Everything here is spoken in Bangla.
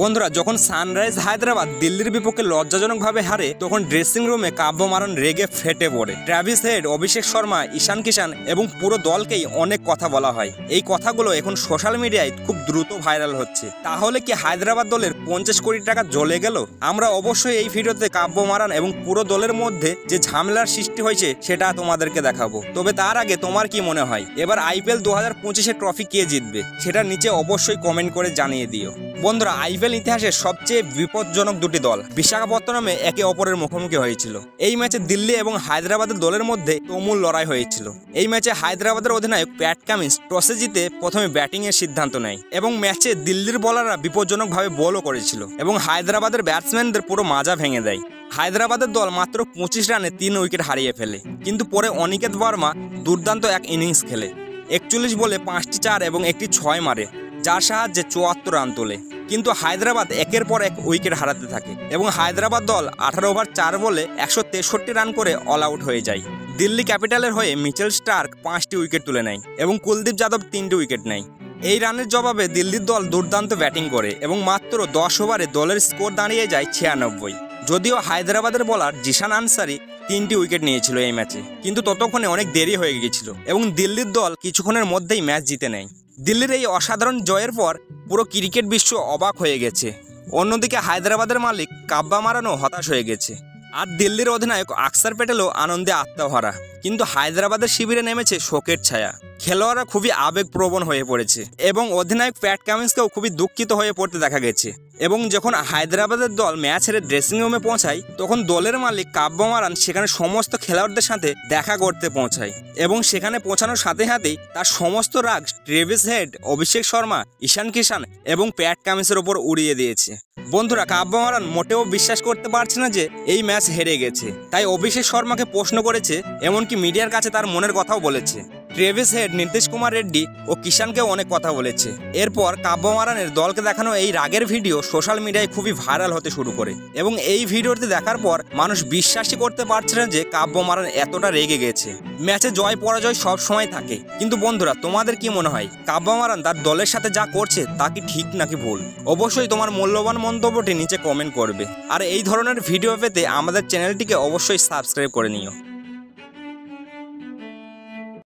বন্ধুরা, যখন সানরাইজ হায়দ্রাবাদ দিল্লির বিপক্ষে লজ্জাজনকভাবে হারে তখন ড্রেসিং রুমে কাব্য মারান রেগে ফেটে পড়ে। ট্র্যাভিস হেড, অভিষেক শর্মা, ঈশান কিষান এবং পুরো দলকেই অনেক কথা বলা হয়। এই কথাগুলো এখন সোশ্যাল মিডিয়ায় খুব দ্রুত ভাইরাল হচ্ছে। তাহলে কি হায়দ্রাবাদ দলের 50 কোটি টাকা জ্বলে গেল? আমরা অবশ্যই এই ভিডিওতে কাব্য মারান এবং পুরো দলের মধ্যে যে ঝামেলার সৃষ্টি হয়েছে সেটা তোমাদেরকে দেখাবো। তবে তার আগে তোমার কি মনে হয় এবার IPL 2025-এর ট্রফি কে জিতবে সেটা নিচে অবশ্যই কমেন্ট করে জানিয়ে দিও। বন্ধুরা, IPL ইতিহাসের সবচেয়ে বিপজ্জনক দুটি দল বিশাখাপত্তনমে একে অপরের মুখোমুখি হয়েছিল। এই ম্যাচে দিল্লি এবং হায়দ্রাবাদের দলের মধ্যে তুমুল লড়াই হয়েছিল। এই ম্যাচে হায়দ্রাবাদের অধিনায়ক প্যাট কামিন্স টসে জিতে প্রথমে ব্যাটিং এর সিদ্ধান্ত নেয় এবং ম্যাচে দিল্লির বোলাররা বিপজ্জনকভাবে বলও করেছিল এবং হায়দ্রাবাদের ব্যাটসম্যানদের পুরো মাজা ভেঙে দেয়। হায়দ্রাবাদের দল মাত্র 25 রানে 3 উইকেট হারিয়ে ফেলে, কিন্তু পরে অনিকেত বর্মা দুর্দান্ত এক ইনিংস খেলে 41 বলে 5টি 4 এবং একটি 6 মারে, যার সাহায্যে 74 রান তোলে। কিন্তু হায়দ্রাবাদ একের পর এক উইকেট হারাতে থাকে এবং হায়দ্রাবাদ দল 18 ওভার 4 বলে 163 রান করে অল আউট হয়ে যায়। দিল্লি ক্যাপিটালের হয়ে মিচেল স্টার্ক 5টি উইকেট তুলে নেয় এবং কুলদীপ যাদব 3টি উইকেট নেয়। এই রানের জবাবে দিল্লির দল দুর্দান্ত ব্যাটিং করে এবং মাত্র 10 ওভারে দলের স্কোর দাঁড়িয়ে যায় 96। যদিও হায়দ্রাবাদের বোলার জিশান আনসারি 3টি উইকেট নিয়েছিল এই ম্যাচে, কিন্তু ততক্ষণে অনেক দেরি হয়ে গিয়েছিল এবং দিল্লির দল কিছুক্ষণের মধ্যেই ম্যাচ জিতে নেয়। দিল্লির এই অসাধারণ জয়ের পর পুরো ক্রিকেট বিশ্ব অবাক হয়ে গেছে। অন্যদিকে হায়দ্রাবাদের মালিক কাব্য মারানও হতাশ হয়ে গেছে, আর দিল্লির অধিনায়ক আকসার প্যাটেলও আনন্দে আত্মহারা। কিন্তু হায়দ্রাবাদের শিবিরে নেমেছে শোকের ছায়া। খেলোয়াড়রা খুবই আবেগপ্রবণ হয়ে পড়েছে এবং অধিনায়ক প্যাট কামিন্সকেও খুবই দুঃখিত হয়ে পড়তে দেখা গেছে। এবং যখন হায়দ্রাবাদের দল ম্যাচ হেরে ড্রেসিং রুমে পৌঁছায় তখন দলের মালিক কাব্য মারান সেখানে সমস্ত খেলোয়াড়দের সাথে দেখা করতে পৌঁছায় এবং সেখানে পৌঁছানোর সাথে সাথেই তার সমস্ত রাগ ট্রেভিস হেড, অভিষেক শর্মা, ঈশান কিষান এবং প্যাট কামিন্সের ওপর উড়িয়ে দিয়েছে। বন্ধুরা, কাব্য মারান মোটেও বিশ্বাস করতে পারছে না যে এই ম্যাচ হেরে গেছে, তাই অভিষেক শর্মাকে প্রশ্ন করেছে, এমনকি মিডিয়ার কাছে তার মনের কথাও বলেছে। ট্রেভিস হেড, নীতিশ কুমার রেড্ডি ও কিষানকেও অনেক কথা বলেছে। এরপর কাব্য মারানের দলকে দেখানো এই রাগের ভিডিও সোশ্যাল মিডিয়ায় খুবই ভাইরাল হতে শুরু করে এবং এই ভিডিওটি দেখার পর মানুষ বিশ্বাসই করতে পারছে না যে কাব্য মারান এতটা রেগে গেছে। ম্যাচে জয় পরাজয় সব সময় থাকে, কিন্তু বন্ধুরা তোমাদের কি মনে হয় কাব্য মারান তার দলের সাথে যা করছে তা কি ঠিক নাকি ভুল? অবশ্যই তোমার মূল্যবান মন্তব্যটি নিচে কমেন্ট করবে। আর এই ধরনের ভিডিও পেতে আমাদের চ্যানেলটিকে অবশ্যই সাবস্ক্রাইব করে নিও।